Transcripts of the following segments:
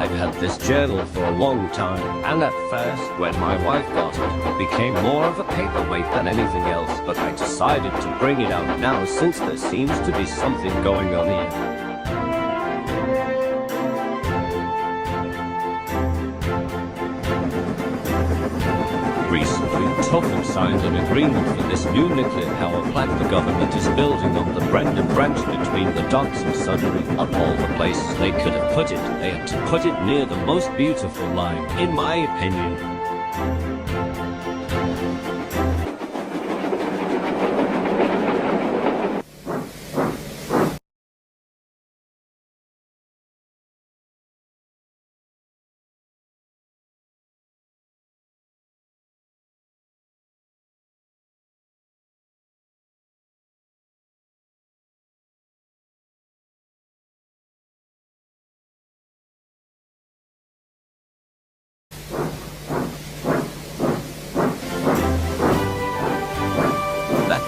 I've had this journal for a long time, and at first, when my wife got it, it became more of a paperweight than anything else, but I decided to bring it out now since there seems to be something going on here. Recently, Tufton signed an agreement for this new nuclear power plant the government is building on the Brendan branch between the docks and SODOR. Of all the places they could have put it, they had to put it near the most beautiful line, in my opinion.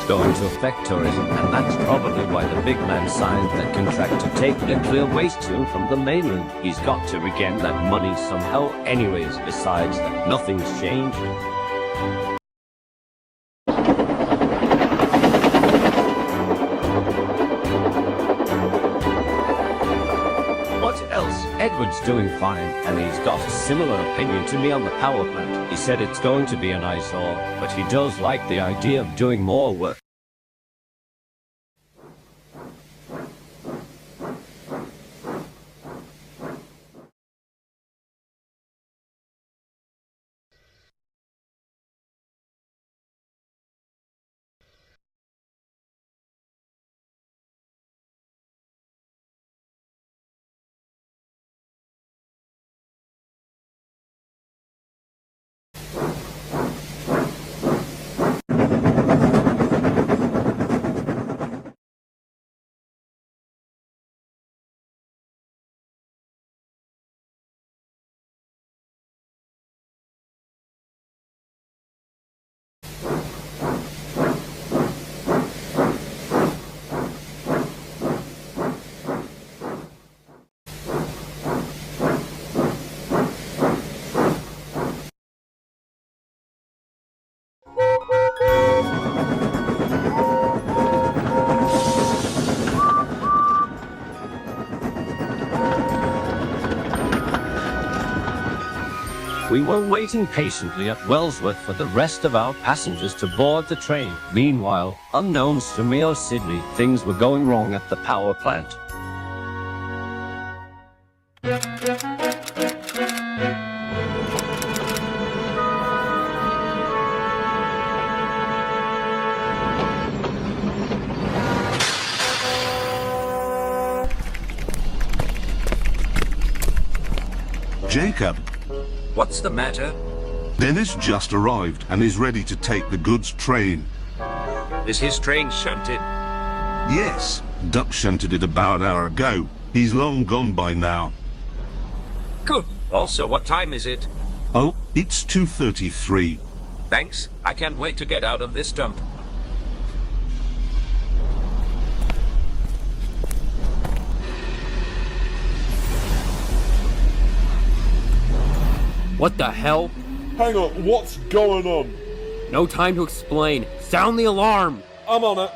Going to affect tourism, and that's probably why the big man signed that contract to take nuclear waste to and from the mainland. He's got to regain that money somehow anyways, besides that nothing's changed. What else? Edward's doing fine, and he's got a similar opinion to me on the power plant. He said it's going to be an eyesore, but he does like the idea of doing more work. We were waiting patiently at Wellsworth for the rest of our passengers to board the train. Meanwhile, unknowns to me or Sydney, things were going wrong at the power plant. Jacob. What's the matter? Dennis just arrived and is ready to take the goods train. Is his train shunted? Yes, Duck shunted it about an hour ago. He's long gone by now. Good. Also, what time is it? Oh, it's 2:33. Thanks. I can't wait to get out of this dump. What the hell? Hang on, what's going on? No time to explain. Sound the alarm! I'm on it.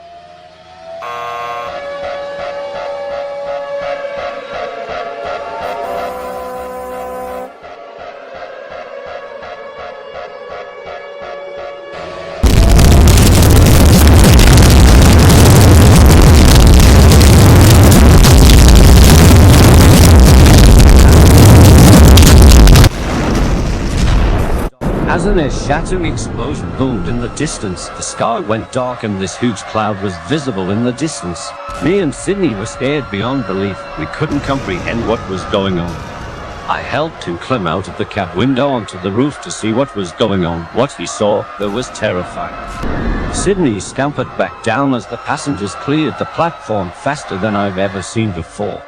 As an earth-shattering explosion boomed in the distance, the sky went dark and this huge cloud was visible in the distance. Me and Sydney were scared beyond belief. We couldn't comprehend what was going on. I helped him climb out of the cab window onto the roof to see what was going on. What he saw, that was terrifying. Sydney scampered back down as the passengers cleared the platform faster than I've ever seen before.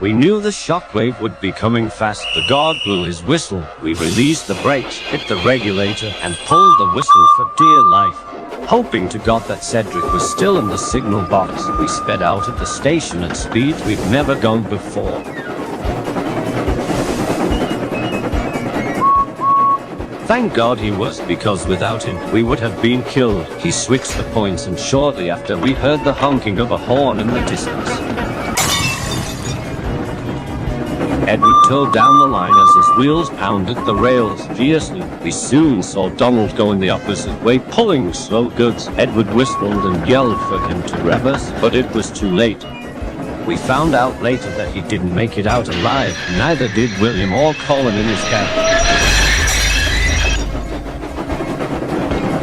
We knew the shockwave would be coming fast. The guard blew his whistle. We released the brakes, hit the regulator, and pulled the whistle for dear life. Hoping to God that Cedric was still in the signal box, we sped out of the station at speeds we've never gone before. Thank God he was, because without him, we would have been killed. He switched the points, and shortly after, we heard the honking of a horn in the distance. Edward towed down the line as his wheels pounded the rails fiercely. We soon saw Donald going the opposite way, pulling slow goods. Edward whistled and yelled for him to reverse, but it was too late. We found out later that he didn't make it out alive. Neither did William or Colin in his cab.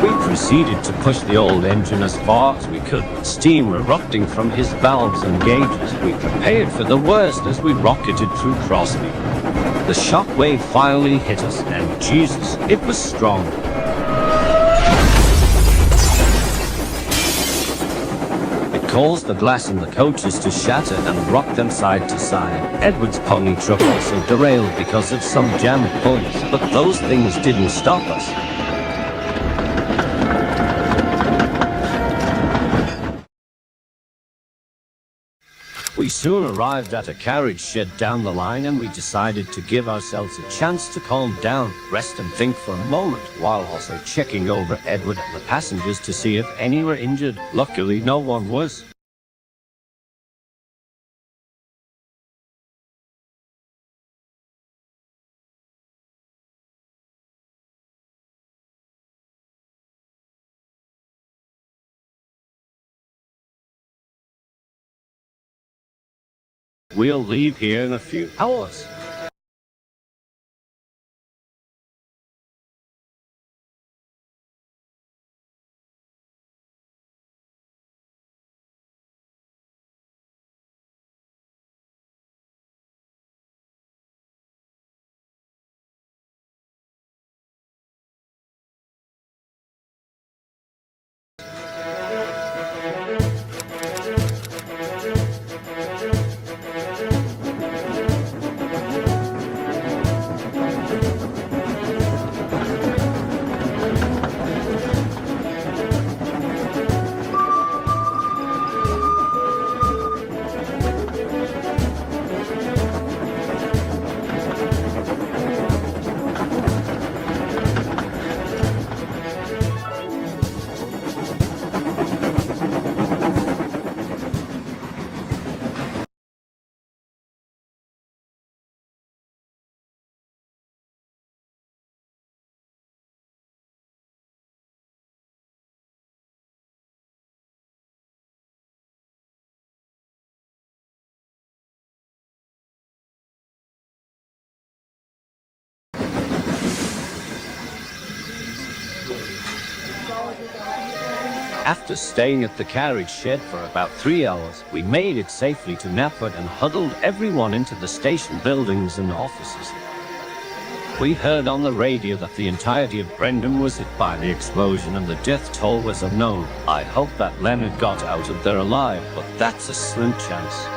We proceeded to push the old engine as far as we could, steam erupting from his valves and gauges. We prepared for the worst as we rocketed through Crosby. The shockwave finally hit us, and Jesus, it was strong. It caused the glass in the coaches to shatter and rock them side to side. Edward's pony truck also derailed because of some jammed points, but those things didn't stop us. We soon arrived at a carriage shed down the line, and we decided to give ourselves a chance to calm down, rest and think for a moment, while also checking over Edward and the passengers to see if any were injured. Luckily, no one was. We'll leave here in a few hours. After staying at the carriage shed for about 3 hours, we made it safely to Knapford and huddled everyone into the station buildings and offices. We heard on the radio that the entirety of Brendan was hit by the explosion and the death toll was unknown. I hope that Leonard got out of there alive, but that's a slim chance.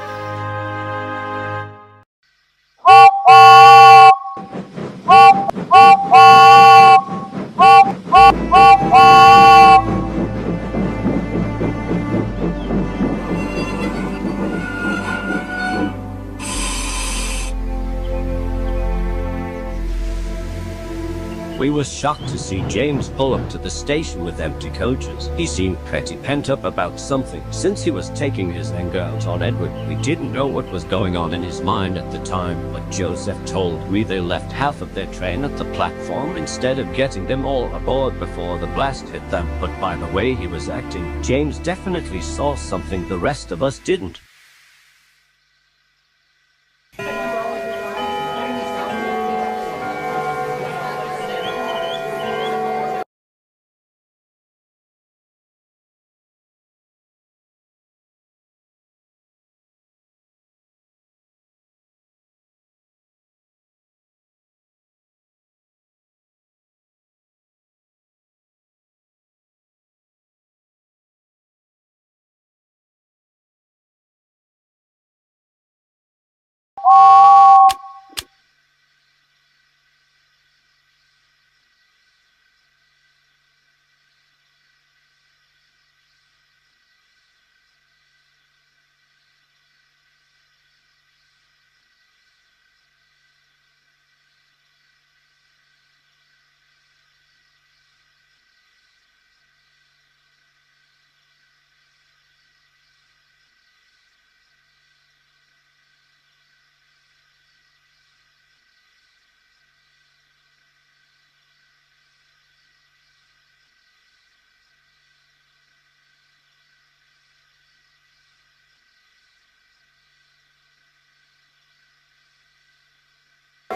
We were shocked to see James pull up to the station with empty coaches. He seemed pretty pent up about something, since he was taking his anger out on Edward. We didn't know what was going on in his mind at the time, but Joseph told me they left half of their train at the platform instead of getting them all aboard before the blast hit them. But by the way he was acting, James definitely saw something the rest of us didn't.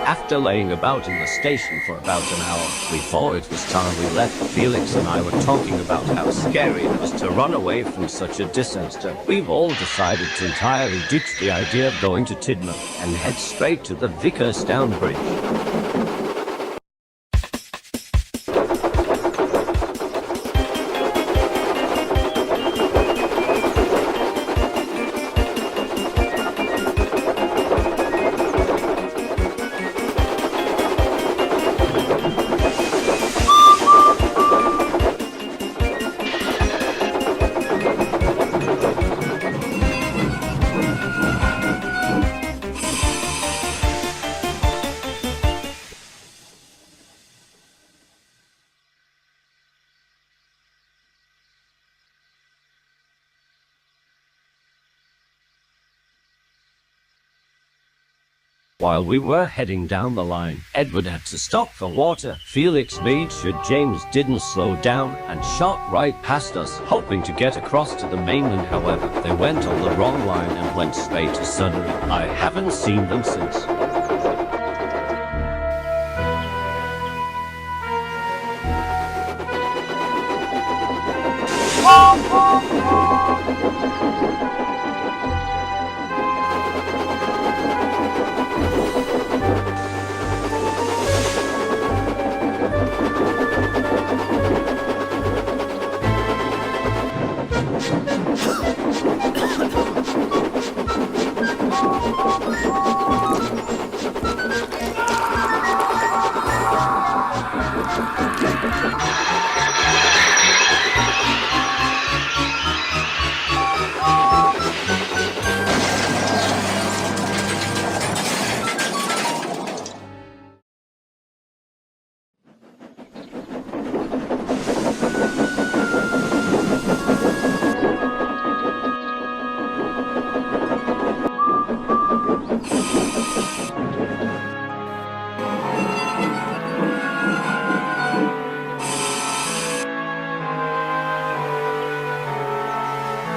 After laying about in the station for about an hour, we thought it was time we left. Felix and I were talking about how scary it was to run away from such a disaster. We've all decided to entirely ditch the idea of going to Tidmouth and head straight to the Vickerstown Bridge. While we were heading down the line, Edward had to stop for water. Felix made sure James didn't slow down and shot right past us, hoping to get across to the mainland. However, they went on the wrong line and went straight to Sudbury. I haven't seen them since.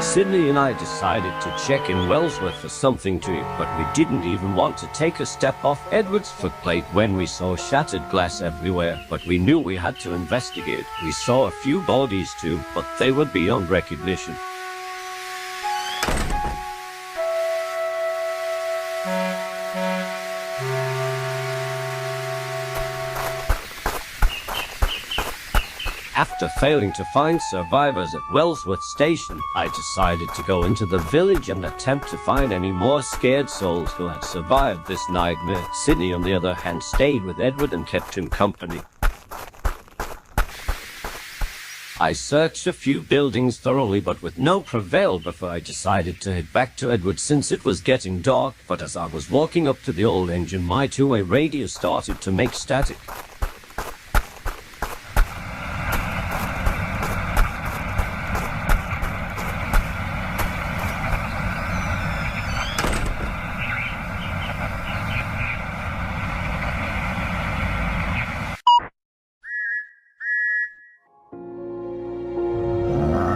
Sydney and I decided to check in Wellsworth for something to eat, but we didn't even want to take a step off Edward's footplate when we saw shattered glass everywhere. But we knew we had to investigate. We saw a few bodies too, but they were beyond recognition. After failing to find survivors at Wellsworth Station, I decided to go into the village and attempt to find any more scared souls who had survived this nightmare. Sydney, on the other hand, stayed with Edward and kept him company. I searched a few buildings thoroughly, but with no prevail before I decided to head back to Edward since it was getting dark. But as I was walking up to the old engine, my two-way radio started to make static.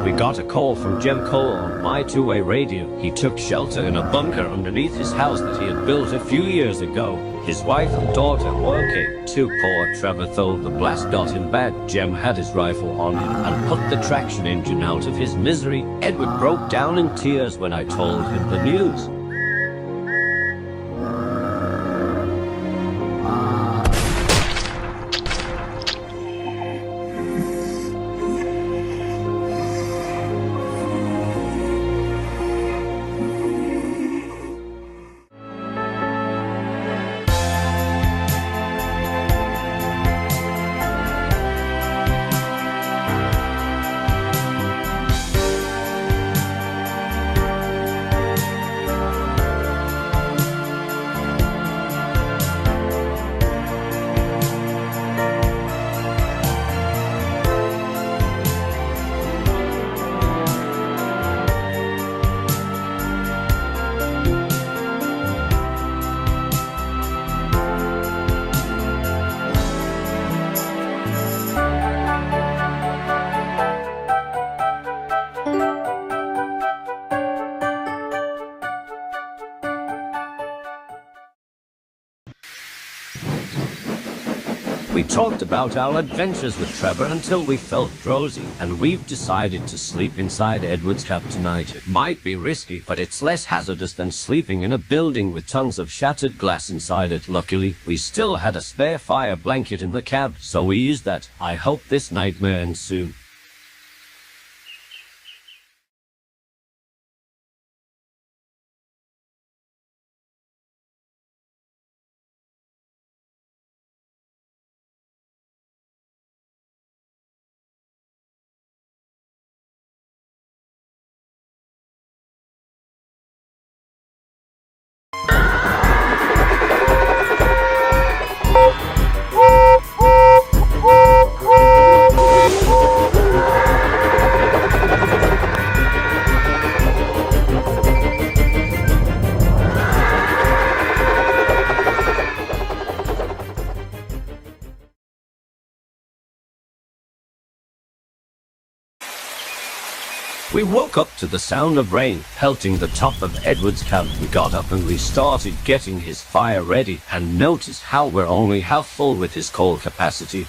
We got a call from Jem Cole on my two-way radio. He took shelter in a bunker underneath his house that he had built a few years ago. His wife and daughter were okay too. Poor Trevor, though the blast got him bad. Jem had his rifle on him and put the traction engine out of his misery. Edward broke down in tears when I told him the news. We talked about our adventures with Trevor until we felt drowsy, and we've decided to sleep inside Edward's cab tonight. It might be risky, but it's less hazardous than sleeping in a building with tons of shattered glass inside it. Luckily, we still had a spare fire blanket in the cab, so we used that. I hope this nightmare ends soon. We woke up to the sound of rain pelting the top of Edward's cab. We got up and we started getting his fire ready, and noticed how we're only half full with his coal capacity.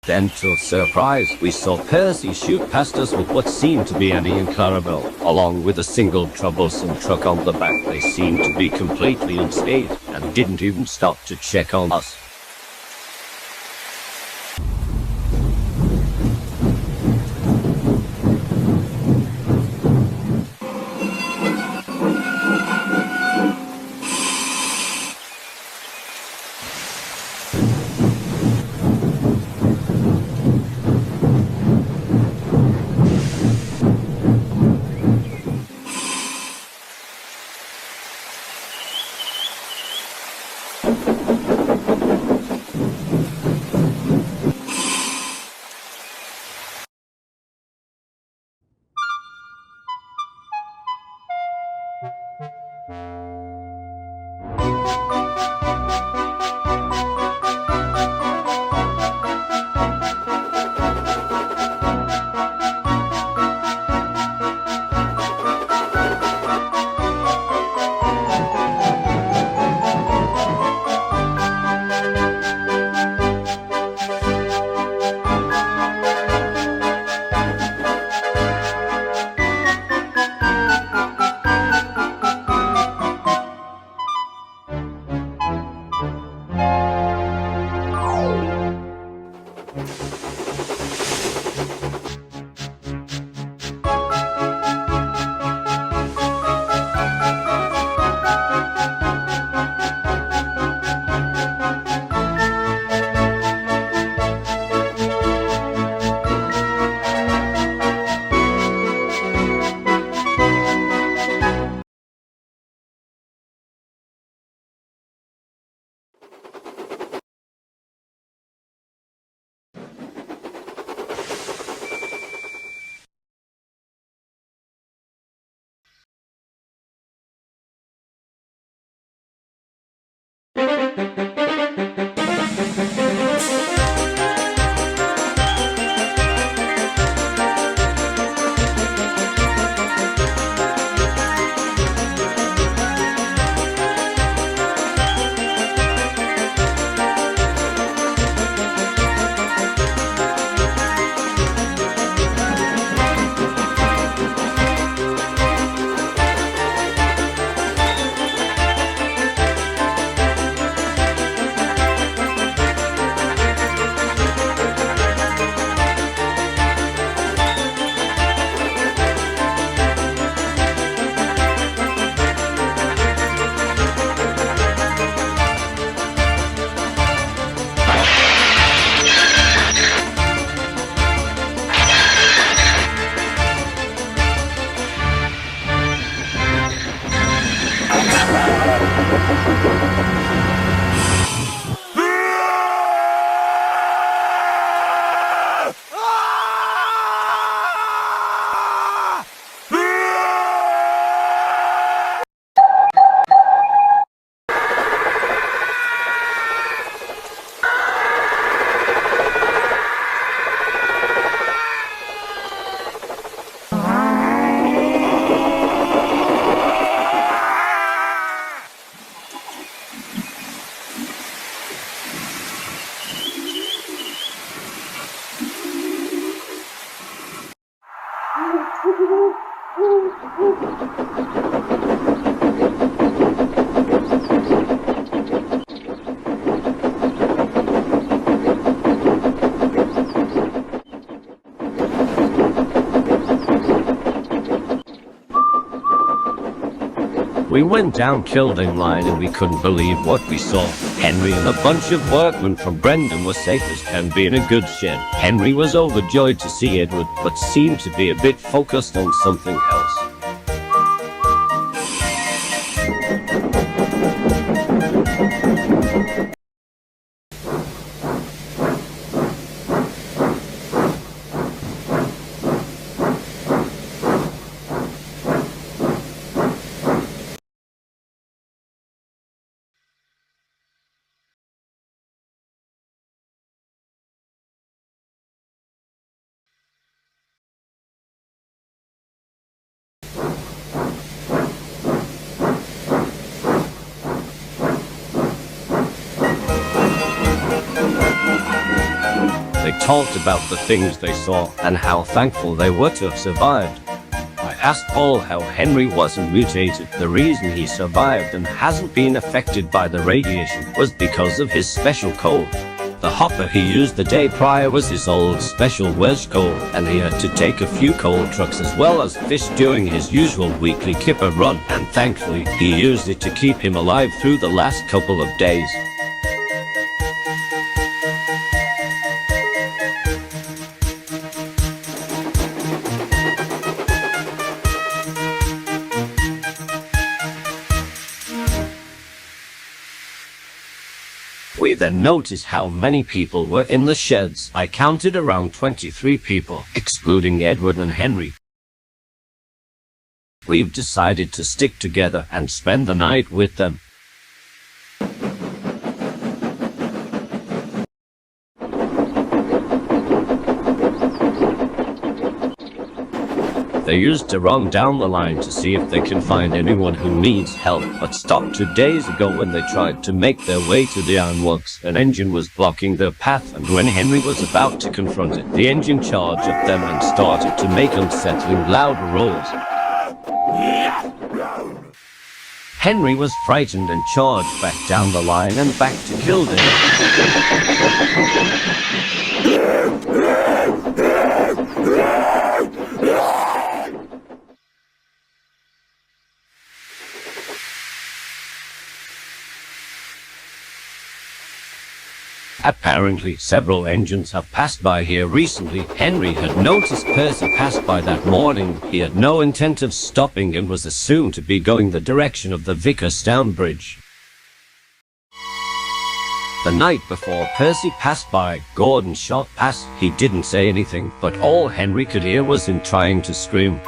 Then, to our surprise, we saw Percy shoot past us with what seemed to be Annie and Clarabelle, along with a single troublesome truck on the back. They seemed to be completely unscathed and didn't even stop to check on us. We went down Kilding Line and we couldn't believe what we saw. Henry and a bunch of workmen from Brendan were safe as can be in a good shed. Henry was overjoyed to see Edward, but seemed to be a bit focused on something else. They talked about the things they saw and how thankful they were to have survived. I asked Paul how Henry wasn't mutated. The reason he survived and hasn't been affected by the radiation was because of his special coal. The hopper he used the day prior was his old special Welsh coal, and he had to take a few coal trucks as well as fish during his usual weekly kipper run, and thankfully he used it to keep him alive through the last couple of days. We then noticed how many people were in the sheds. I counted around 23 people, excluding Edward and Henry. We've decided to stick together and spend the night with them. They used to run down the line to see if they can find anyone who needs help, but stopped 2 days ago when they tried to make their way to the ironworks. An engine was blocking their path, and when Henry was about to confront it, the engine charged at them and started to make unsettling loud roars. Henry was frightened and charged back down the line and back to Kildare. Apparently, several engines have passed by here recently. Henry had noticed Percy pass by that morning. He had no intent of stopping and was assumed to be going the direction of the Vicarstown Bridge. The night before Percy passed by, Gordon shot past. He didn't say anything, but all Henry could hear was him trying to scream.